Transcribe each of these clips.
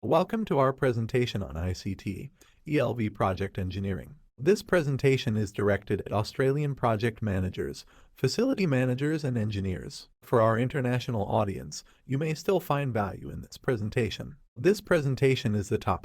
Welcome to our presentation on ICT, ELV Project Engineering. This presentation is directed at Australian project managers, facility managers, and engineers. For our international audience, you may still find value in this presentation. This presentation is the top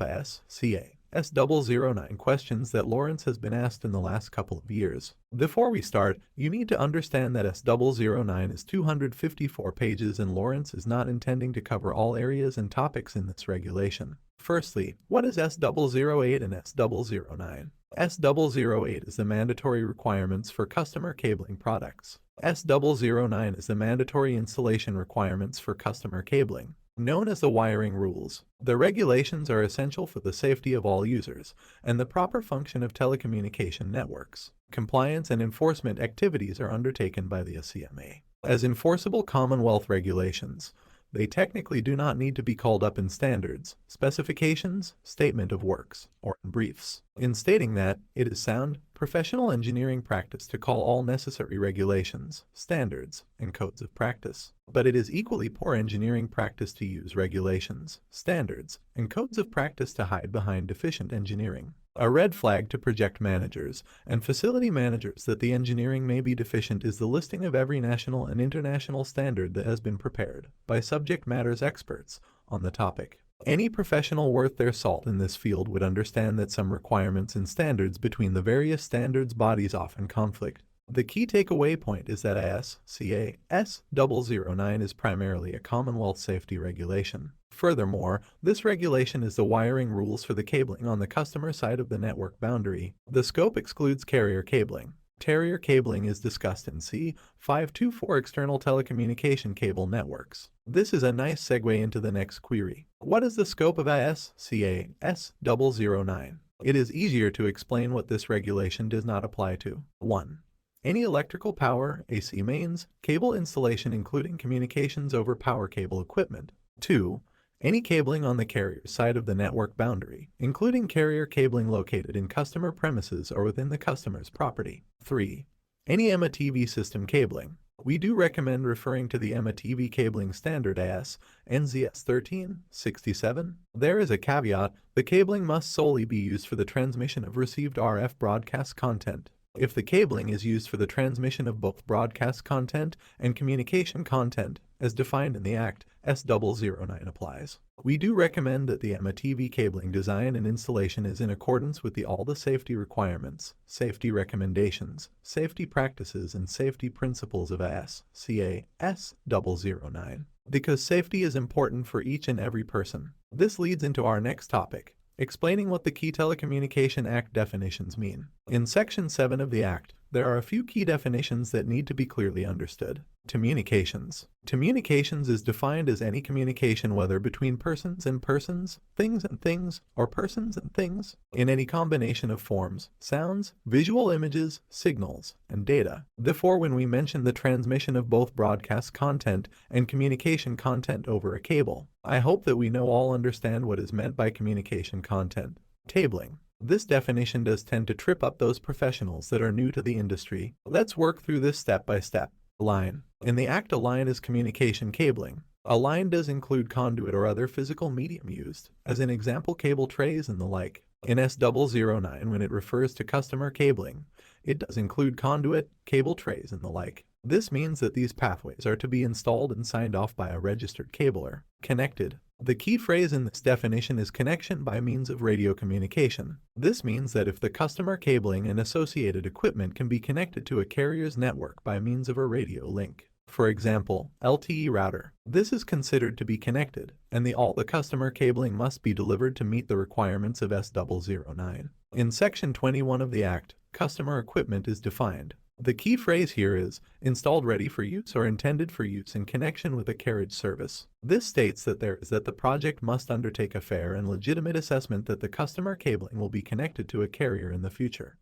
S009 questions that Lawrence has been asked in the last couple of years. Before we start, you need to understand that S009 is 254 pages and Lawrence is not intending to cover all areas and topics in this regulation. Firstly, what is S008 and S009? S008 is the mandatory requirements for customer cabling products. S009 is the mandatory installation requirements for customer cabling, known as the wiring rules. The regulations are essential for the safety of all users and the proper function of telecommunication networks. Compliance and enforcement activities are undertaken by the SCMA as enforceable Commonwealth regulations. They technically do not need to be called up in standards, specifications, statement of works, or in briefs. In stating that, it is sound, professional engineering practice to call all necessary regulations, standards, and codes of practice. But it is equally poor engineering practice to use regulations, standards, and codes of practice to hide behind deficient engineering. A red flag to project managers and facility managers that the engineering may be deficient is the listing of every national and international standard that has been prepared by subject matters experts on the topic. Any professional worth their salt in this field would understand that some requirements and standards between the various standards bodies often conflict. The key takeaway point is that ASCA S009 is primarily a Commonwealth safety regulation. Furthermore, this regulation is the wiring rules for the cabling on the customer side of the network boundary. The scope excludes carrier cabling. Carrier cabling is discussed in C524 external telecommunication cable networks. This is a nice segue into the next query. What is the scope of ASCA S009? It is easier to explain what this regulation does not apply to. 1. Any electrical power, AC mains, cable installation including communications over power cable equipment. 2. Any cabling on the carrier side of the network boundary, including carrier cabling located in customer premises or within the customer's property. 3. Any EMA TV system cabling. We do recommend referring to the EMA TV cabling standard as NZS 1367. There is a caveat: the cabling must solely be used for the transmission of received RF broadcast content. If the cabling is used for the transmission of both broadcast content and communication content, as defined in the Act, S009 applies. We do recommend that the EMA TV cabling design and installation is in accordance with all the safety requirements, safety recommendations, safety practices, and safety principles of ASCA S009, because safety is important for each and every person. This leads into our next topic, explaining what the Key Telecommunication Act definitions mean. In Section 7 of the Act, there are a few key definitions that need to be clearly understood. Communications. Communications is defined as any communication whether between persons and persons, things and things, or persons and things, in any combination of forms, sounds, visual images, signals, and data. Therefore, when we mention the transmission of both broadcast content and communication content over a cable, I hope that we all understand what is meant by communication content. Cabling. This definition does tend to trip up those professionals that are new to the industry. Let's work through this step by step. Line. In the Act, a line is communication cabling. A line does include conduit or other physical medium used, as in example cable trays and the like. In S009, when it refers to customer cabling, it does include conduit, cable trays, and the like. This means that these pathways are to be installed and signed off by a registered cabler. Connected. The key phrase in this definition is connection by means of radio communication. This means that if the customer cabling and associated equipment can be connected to a carrier's network by means of a radio link, for example, LTE router, this is considered to be connected, and all the customer cabling must be delivered to meet the requirements of S009. In Section 21 of the Act, customer equipment is defined. The key phrase here is installed ready for use or intended for use in connection with a carriage service. This states that the project must undertake a fair and legitimate assessment that the customer cabling will be connected to a carrier in the future.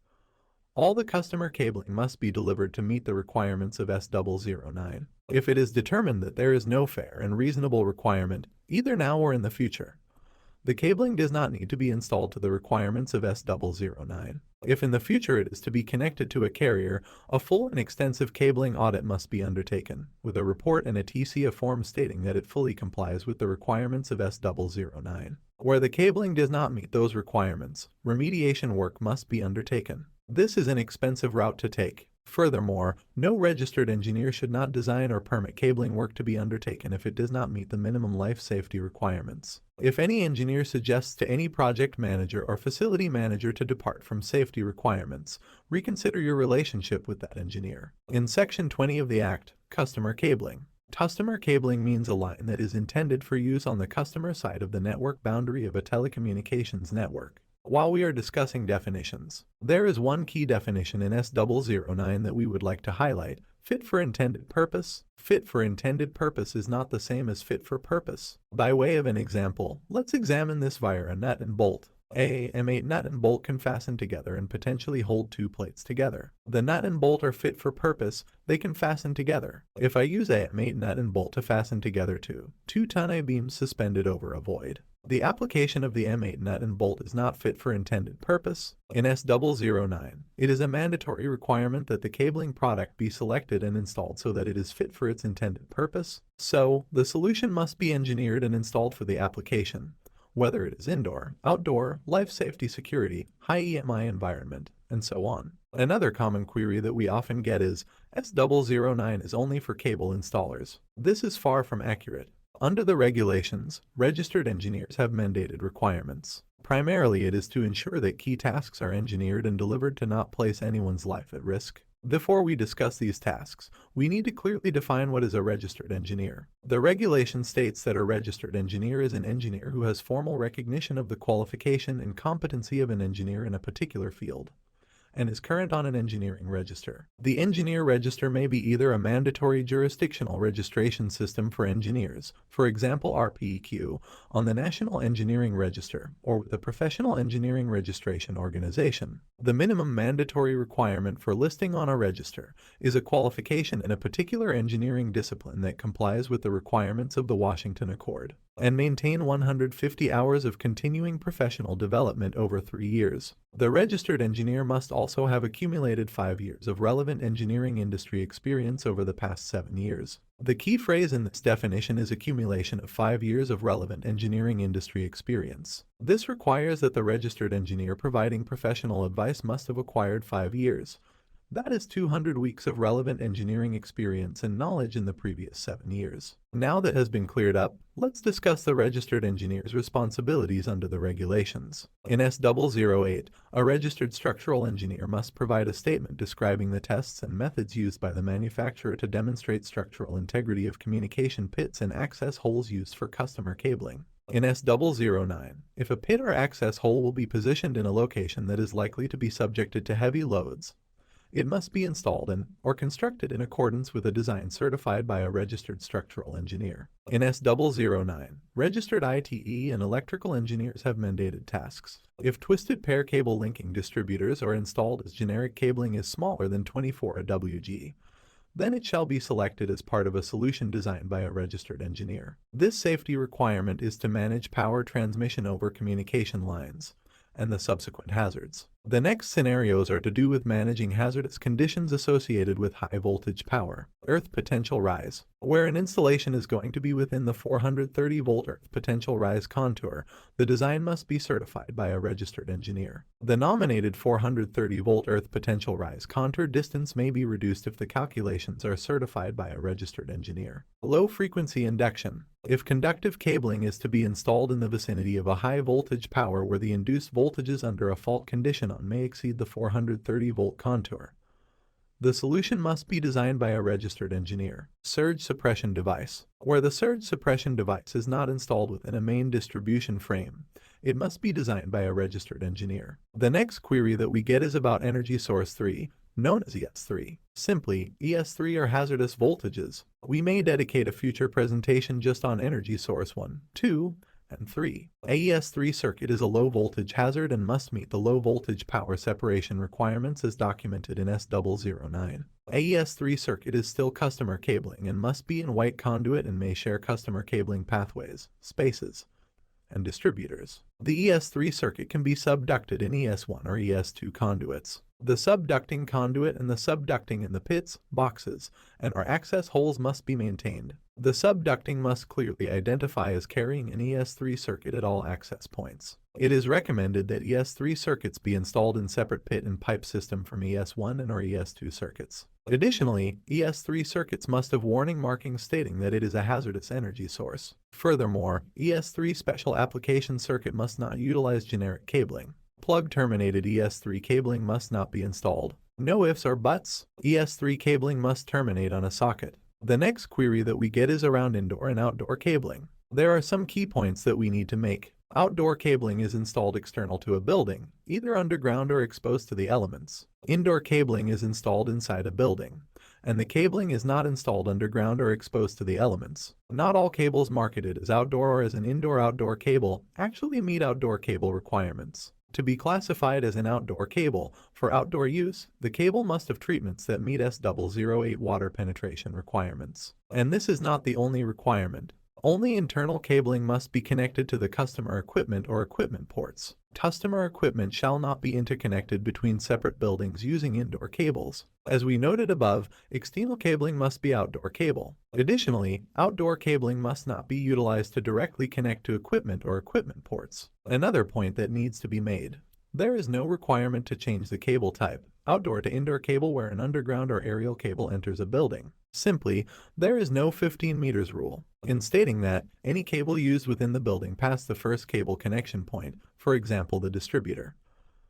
All the customer cabling must be delivered to meet the requirements of S009. If it is determined that there is no fair and reasonable requirement, either now or in the future, The cabling does not need to be installed to the requirements of S009. If in the future it is to be connected to a carrier, a full and extensive cabling audit must be undertaken, with a report and a TCA form stating that it fully complies with the requirements of S009. Where the cabling does not meet those requirements, remediation work must be undertaken. This is an expensive route to take. Furthermore, no registered engineer should not design or permit cabling work to be undertaken if it does not meet the minimum life safety requirements. If any engineer suggests to any project manager or facility manager to depart from safety requirements, reconsider your relationship with that engineer. In Section 20 of the Act, Customer Cabling. Customer cabling means a line that is intended for use on the customer side of the network boundary of a telecommunications network. While we are discussing definitions, there is one key definition in S009 that we would like to highlight: fit for intended purpose. Fit for intended purpose is not the same as fit for purpose. By way of an example, let's examine this via a nut and bolt. A M8 nut and bolt can fasten together and potentially hold two plates together. The nut and bolt are fit for purpose, they can fasten together. If I use a M8 nut and bolt to fasten together two 2-ton I-beams suspended over a void, the application of the M8 nut and bolt is not fit for intended purpose. In S009, it is a mandatory requirement that the cabling product be selected and installed so that it is fit for its intended purpose. So, the solution must be engineered and installed for the application, whether it is indoor, outdoor, life safety security, high EMI environment, and so on. Another common query that we often get is, S009 is only for cable installers. This is far from accurate. Under the regulations, registered engineers have mandated requirements. Primarily, it is to ensure that key tasks are engineered and delivered to not place anyone's life at risk. Before we discuss these tasks, we need to clearly define what is a registered engineer. The regulation states that a registered engineer is an engineer who has formal recognition of the qualification and competency of an engineer in a particular field, and is current on an engineering register. The engineer register may be either a mandatory jurisdictional registration system for engineers, for example RPEQ, on the National Engineering Register, or with a professional engineering registration organization. The minimum mandatory requirement for listing on a register is a qualification in a particular engineering discipline that complies with the requirements of the Washington Accord, and maintain 150 hours of continuing professional development over 3 years. The registered engineer must also have accumulated 5 years of relevant engineering industry experience over the past 7 years. The key phrase in this definition is accumulation of 5 years of relevant engineering industry experience. This requires that the registered engineer providing professional advice must have acquired 5 years. That is 200 weeks of relevant engineering experience and knowledge in the previous 7 years. Now that has been cleared up, let's discuss the registered engineer's responsibilities under the regulations. In S008, a registered structural engineer must provide a statement describing the tests and methods used by the manufacturer to demonstrate structural integrity of communication pits and access holes used for customer cabling. In S009, if a pit or access hole will be positioned in a location that is likely to be subjected to heavy loads, it must be installed or constructed in accordance with a design certified by a registered structural engineer. In S009, registered ITE and electrical engineers have mandated tasks. If twisted pair cable linking distributors are installed as generic cabling is smaller than 24 WG, then it shall be selected as part of a solution designed by a registered engineer. This safety requirement is to manage power transmission over communication lines and the subsequent hazards. The next scenarios are to do with managing hazardous conditions associated with high voltage power, earth potential rise, where an installation is going to be within the 430 volt earth potential rise contour. The design must be certified by a registered engineer. The nominated 430 volt earth potential rise contour distance may be reduced if the calculations are certified by a registered engineer. Low frequency induction. If conductive cabling is to be installed in the vicinity of a high voltage power where the induced voltages under a fault condition may exceed the 430 volt contour, the solution must be designed by a registered engineer. Surge suppression device. Where the surge suppression device is not installed within a main distribution frame, it must be designed by a registered engineer. The next query that we get is about energy source 3, known as ES3. Simply, ES3 are hazardous voltages. We may dedicate a future presentation just on energy source 1, 2, and 3. AES3 circuit is a low voltage hazard and must meet the low voltage power separation requirements as documented in S009. AES3 circuit is still customer cabling and must be in white conduit and may share customer cabling pathways, spaces, and distributors. The ES3 circuit can be subducted in ES1 or ES2 conduits. The subducting conduit and the subducting in the pits, boxes, and/or access holes must be maintained. The subducting must clearly identify as carrying an ES3 circuit at all access points. It is recommended that ES3 circuits be installed in separate pit and pipe system from ES1 and/or ES2 circuits. Additionally, ES3 circuits must have warning markings stating that it is a hazardous energy source. Furthermore, ES3 special application circuit must not utilize generic cabling. Plug-terminated ES3 cabling must not be installed. No ifs or buts, ES3 cabling must terminate on a socket. The next query that we get is around indoor and outdoor cabling. There are some key points that we need to make. Outdoor cabling is installed external to a building, either underground or exposed to the elements. Indoor cabling is installed inside a building, and the cabling is not installed underground or exposed to the elements. Not all cables marketed as outdoor or as an indoor-outdoor cable actually meet outdoor cable requirements. To be classified as an outdoor cable for outdoor use, the cable must have treatments that meet S008 water penetration requirements. And this is not the only requirement. Only internal cabling must be connected to the customer equipment or equipment ports. Customer equipment shall not be interconnected between separate buildings using indoor cables. As we noted above, external cabling must be outdoor cable. Additionally, outdoor cabling must not be utilized to directly connect to equipment or equipment ports. Another point that needs to be made. There is no requirement to change the cable type, outdoor to indoor cable where an underground or aerial cable enters a building. Simply, there is no 15 meters rule, in stating that any cable used within the building past the first cable connection point, for example the distributor,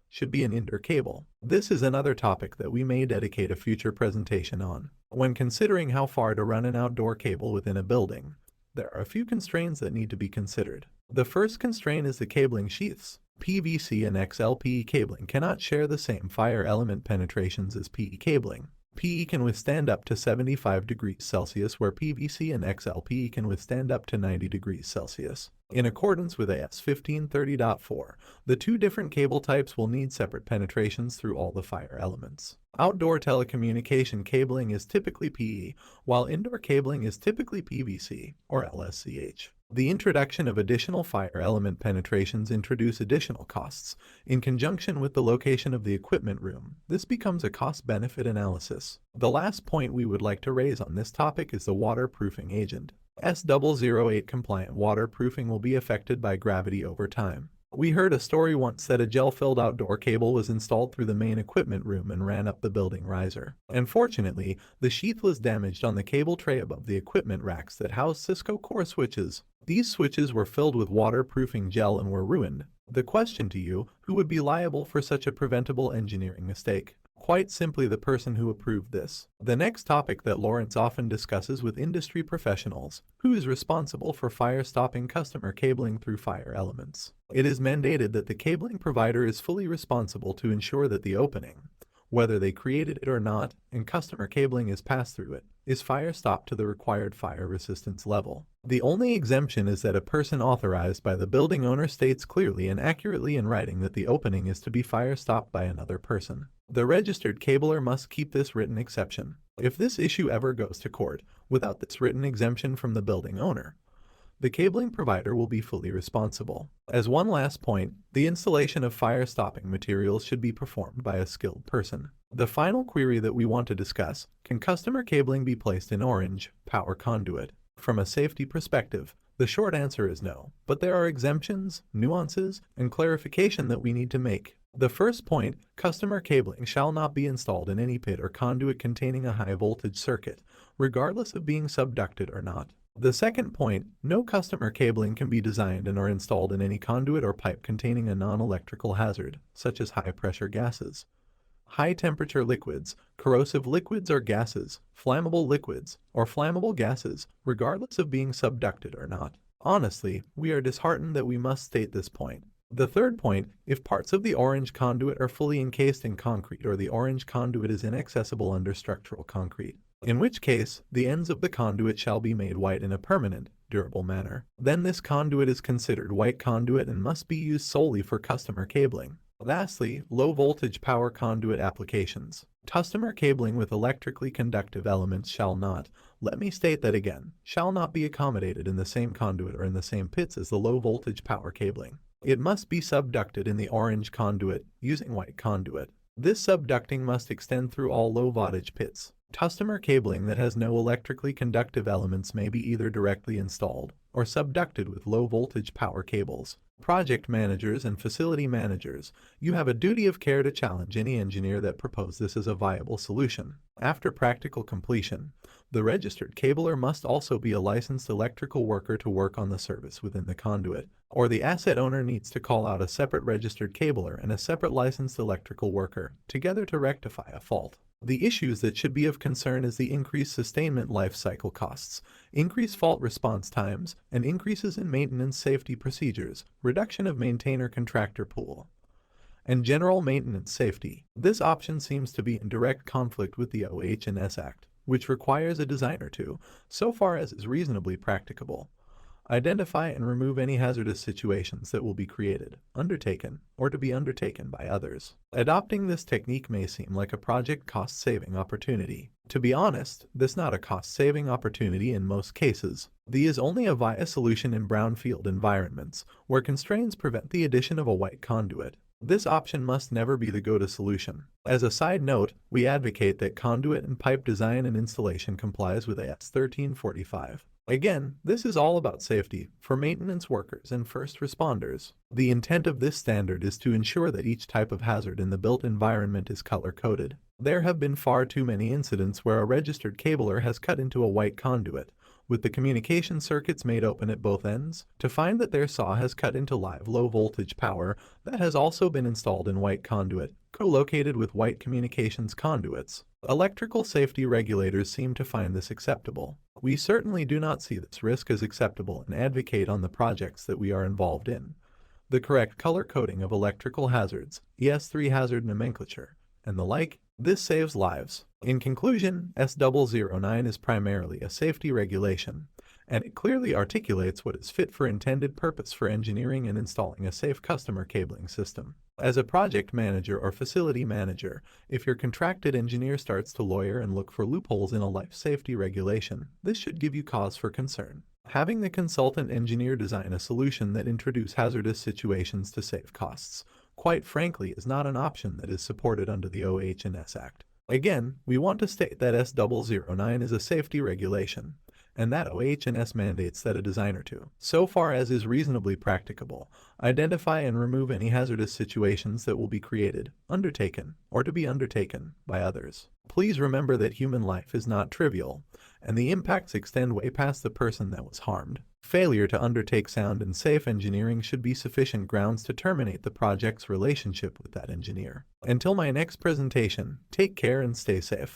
should be an indoor cable. This is another topic that we may dedicate a future presentation on. When considering how far to run an outdoor cable within a building, there are a few constraints that need to be considered. The first constraint is the cabling sheaths. PVC and XLPE cabling cannot share the same fire element penetrations as PE cabling. PE can withstand up to 75 degrees Celsius where PVC and XLPE can withstand up to 90 degrees Celsius. In accordance with AS 1530.4, the two different cable types will need separate penetrations through all the fire elements. Outdoor telecommunication cabling is typically PE, while indoor cabling is typically PVC or LSCH. The introduction of additional fire element penetrations introduce additional costs. In conjunction with the location of the equipment room, this becomes a cost-benefit analysis. The last point we would like to raise on this topic is the waterproofing agent. S008 compliant waterproofing will be affected by gravity over time. We heard a story once that a gel-filled outdoor cable was installed through the main equipment room and ran up the building riser. Unfortunately, the sheath was damaged on the cable tray above the equipment racks that housed Cisco core switches. These switches were filled with waterproofing gel and were ruined. The question to you, who would be liable for such a preventable engineering mistake? Quite simply the person who approved this. The next topic that Lawrence often discusses with industry professionals, who is responsible for fire-stopping customer cabling through fire elements. It is mandated that the cabling provider is fully responsible to ensure that the opening, whether they created it or not, and customer cabling is passed through it, is fire-stopped to the required fire resistance level. The only exemption is that a person authorized by the building owner states clearly and accurately in writing that the opening is to be fire-stopped by another person. The registered cabler must keep this written exception. If this issue ever goes to court without this written exemption from the building owner, the cabling provider will be fully responsible. As one last point, the installation of fire-stopping materials should be performed by a skilled person. The final query that we want to discuss, can customer cabling be placed in orange power conduit? From a safety perspective, the short answer is no, but there are exemptions, nuances, and clarification that we need to make. The first point, customer cabling shall not be installed in any pit or conduit containing a high voltage circuit, regardless of being subducted or not. The second point, no customer cabling can be designed and or installed in any conduit or pipe containing a non-electrical hazard, such as high-pressure gases, high-temperature liquids, corrosive liquids or gases, flammable liquids, or flammable gases, regardless of being subducted or not. Honestly, we are disheartened that we must state this point. The third point, if parts of the orange conduit are fully encased in concrete or the orange conduit is inaccessible under structural concrete, in which case, the ends of the conduit shall be made white in a permanent, durable manner. Then this conduit is considered white conduit and must be used solely for customer cabling. Lastly, low-voltage power conduit applications. Customer cabling with electrically conductive elements shall not, Let me state that again, shall not be accommodated in the same conduit or in the same pits as the low voltage power cabling. It must be subducted in the orange conduit using white conduit. This subducting must extend through all low voltage pits. Customer cabling that has no electrically conductive elements may be either directly installed or subducted with low voltage power cables. Project managers and facility managers, you have a duty of care to challenge any engineer that proposed this as a viable solution. After practical completion, the registered cabler must also be a licensed electrical worker to work on the service within the conduit, or the asset owner needs to call out a separate registered cabler and a separate licensed electrical worker, together to rectify a fault. The issues that should be of concern is the increased sustainment life cycle costs, increased fault response times, and increases in maintenance safety procedures, reduction of maintainer-contractor pool, and general maintenance safety. This option seems to be in direct conflict with the OH&S Act, which requires a designer to, so far as is reasonably practicable, identify and remove any hazardous situations that will be created, undertaken, or to be undertaken by others. Adopting this technique may seem like a project cost-saving opportunity. To be honest, this is not a cost-saving opportunity in most cases. The is only a viable solution in brownfield environments, where constraints prevent the addition of a white conduit. This option must never be the go-to solution. As a side note, we advocate that conduit and pipe design and installation complies with S009. Again, this is all about safety for maintenance workers and first responders. The intent of this standard is to ensure that each type of hazard in the built environment is color-coded. There have been far too many incidents where a registered cabler has cut into a white conduit, with the communication circuits made open at both ends, to find that their saw has cut into live low-voltage power that has also been installed in white conduit, co-located with white communications conduits. Electrical safety regulators seem to find this acceptable. We certainly do not see this risk as acceptable and advocate on the projects that we are involved in the correct color coding of electrical hazards, ES3 hazard nomenclature, and the like. This saves lives. In conclusion, S009 is primarily a safety regulation, and it clearly articulates what is fit for intended purpose for engineering and installing a safe customer cabling system. As a project manager or facility manager, if your contracted engineer starts to lawyer and look for loopholes in a life safety regulation, this should give you cause for concern. Having the consultant engineer design a solution that introduces hazardous situations to save costs, quite frankly, is not an option that is supported under the OH&S Act. Again, we want to state that S009 is a safety regulation, and that OH&S mandates that a designer to, so far as is reasonably practicable, identify and remove any hazardous situations that will be created, undertaken, or to be undertaken by others. Please remember that human life is not trivial, and the impacts extend way past the person that was harmed. Failure to undertake sound and safe engineering should be sufficient grounds to terminate the project's relationship with that engineer. Until my next presentation, take care and stay safe.